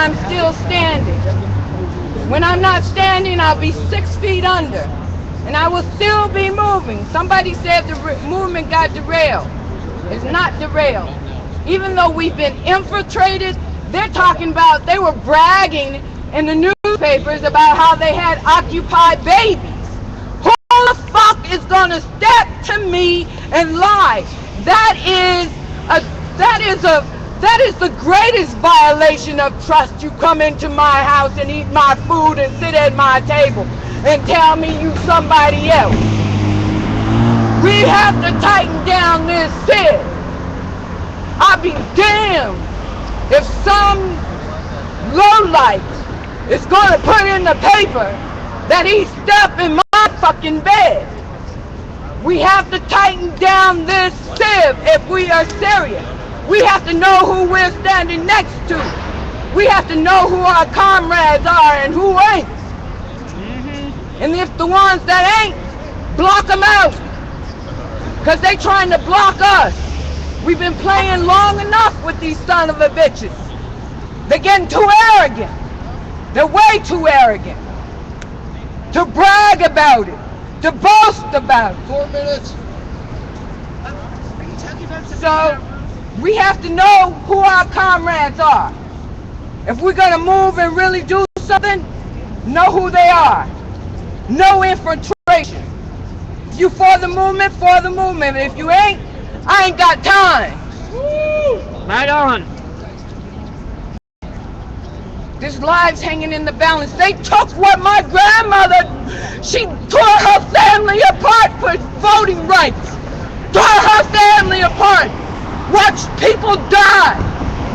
I'm still standing. When I'm not standing, I'll be 6 feet under. And I will still be moving. Somebody said the movement got derailed. It's not derailed. Even though we've been infiltrated, they're talking about, they were bragging in the newspapers about how they had occupied babies. Who the fuck is gonna step to me and lie? That is the greatest violation of trust. You come into my house and eat my food and sit at my table and tell me you somebody else. We have to tighten down this shit. I'll be damned if some lowlife is gonna put in the paper that he stepped in my fucking bed. We have to tighten down this sieve if we are serious. We have to know who we're standing next to. We have to know who our comrades are and who ain't. And if the ones that ain't, block them out. Because they trying to block us. We've been playing long enough with these son of a bitches. They're getting too arrogant. They're way too arrogant. To brag about it. To boast about it. 4 minutes. So, we have to know who our comrades are. If we're going to move and really do something, know who they are. No infiltration. If you for the movement, for the movement. If you ain't, I ain't got time. Woo! Right on. This live's hanging in the balance. They took what my grandmother, she tore her family apart for voting rights. Tore her family apart. Watch people die,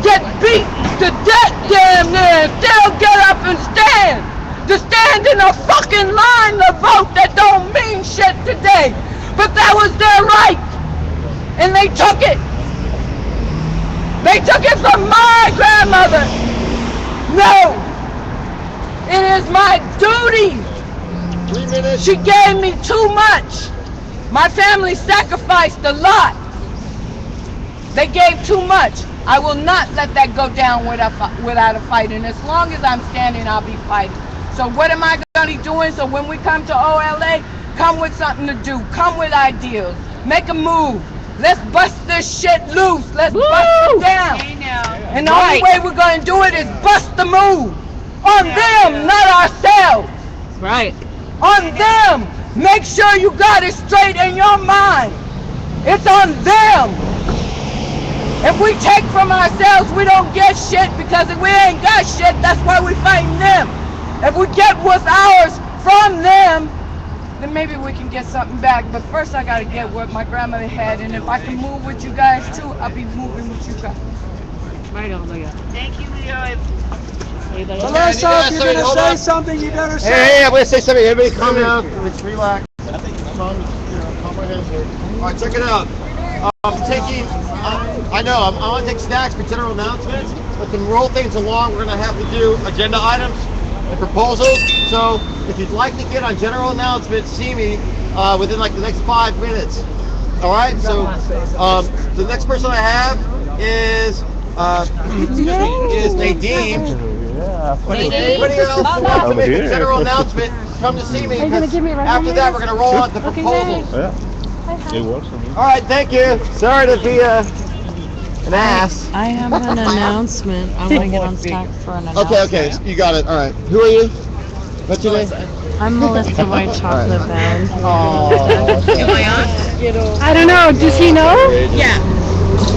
get beat to death damn near, and still get up and stand. To stand in a fucking line to vote that don't mean shit today. But that was their right. And they took it. They took it from my grandmother. No. It is my duty. 3 minutes. She gave me too much. My family sacrificed a lot. They gave too much. I will not let that go down without a fight. And as long as I'm standing, I'll be fighting. So what am I going to be doing? So when we come to OLA, come with something to do. Come with ideas. Make a move. Let's bust this shit loose. Let's bust it down. And the only way we're going to do it is bust the move. On them, not ourselves. Right. On them. Make sure you got it straight in your mind. It's on them. If we take from ourselves, we don't get shit, because if we ain't got shit, that's why we fighting them. If we get what's ours from them, then maybe we can get something back. But first I gotta get what my grandmother had, and if I can move with you guys too, I'll be moving with you guys. Right on, Leah. Thank you, Leo. Melissa, if you're going to say something, you better say Hey, I'm going to say something. Everybody calm down. Let's relax. Calm my head here. All right, check it out. I know, I want to take snacks for general announcements, but to roll things along, we're going to have to do agenda items and proposals. So if you'd like to get on general announcements, see me within like the next 5 minutes. All right, so the next person I have is Nadine. Anybody else wants to make a general announcement, come to see me. After that, we're going to roll on to proposals. It works for me. All right, thank you. Sorry to be an ass. I have an announcement. I want to get on stack for an announcement. Okay, you got it. All right. Who are you? What's your name? I'm Melissa White Chocolate Band. Oh, Am I on? I don't know. Does he know? Yeah.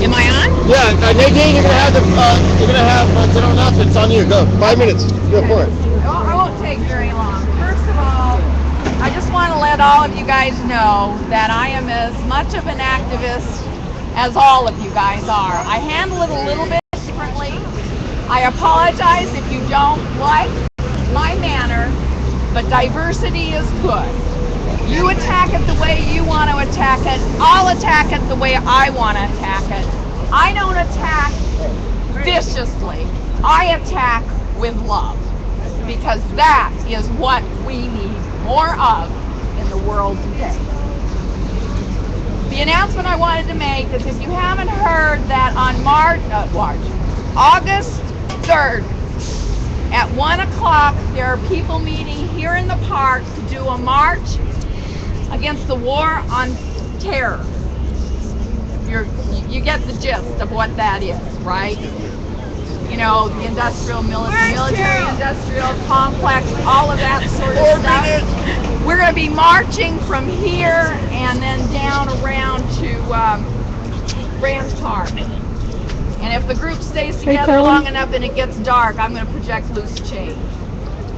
Am I on? yeah, Nadine, you're gonna have general announcements on you. Go. 5 minutes. Go for it. I won't take very long. First of all, I just want to let all of you guys know that I am as much of an activist as all of you guys are. I handle it a little bit differently. I apologize if you don't like my manner, but diversity is good. You attack it the way you want to attack it. I'll attack it the way I want to attack it. I don't attack viciously. I attack with love, because that is what we need more of in the world today. The announcement I wanted to make is, if you haven't heard, that on August 3rd, At 1 o'clock, there are people meeting here in the park to do a march against the war on terror. You get the gist of what that is, right? You know, the military-industrial complex, all of that sort of stuff. We're going to be marching from here and then down around to Grand Park. And if the group stays together long enough and it gets dark, I'm going to project loose change.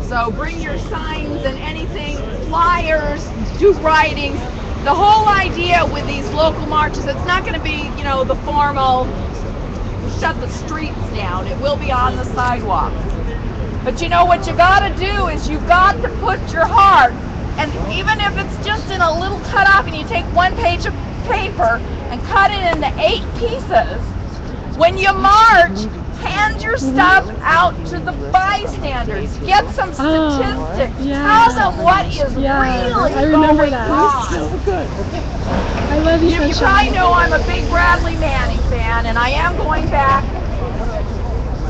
So bring your signs and anything, flyers, do writings. The whole idea with these local marches, it's not going to be, you know, the formal shut the streets down. It will be on the sidewalk. But you know what you got to do is you got to put your heart, and even if it's just in a little cut off and you take 1 page of paper and cut it into 8 pieces, when you march, hand your stuff out to the bystanders. Get some statistics. Tell them what is really going on. So good. I love you, You probably know I'm a big Bradley Manning fan, and I am going back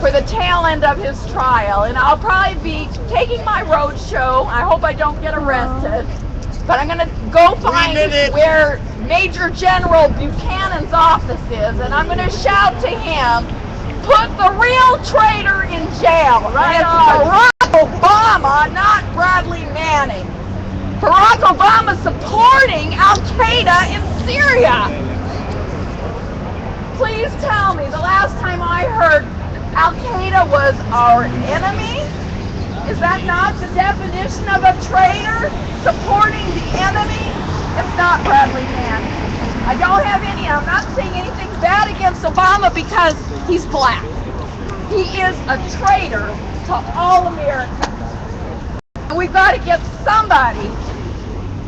for the tail end of his trial. And I'll probably be taking my road show. I hope I don't get arrested. But I'm going to go find where Major General Buchanan's office is, and I'm going to shout to him, put the real traitor in jail. Right? It's Barack Obama, not Bradley Manning. Barack Obama supporting Al-Qaeda in Syria. Please tell me, the last time I heard Al-Qaeda was our enemy? Is that not the definition of a traitor? Supporting the enemy? It's not Bradley Manning. I don't have any, I'm not saying anything bad against Obama because he's black. He is a traitor to all Americans. And we've got to get somebody,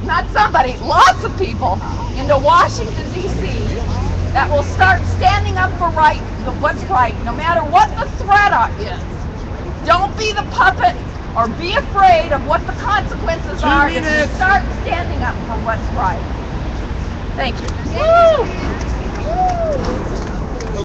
not somebody, lots of people into Washington, D.C. that will start standing up for what's right, no matter what the threat is. Don't be the puppet or be afraid of what the consequences are if you start standing up for what's right. Thank you. Woo! Woo!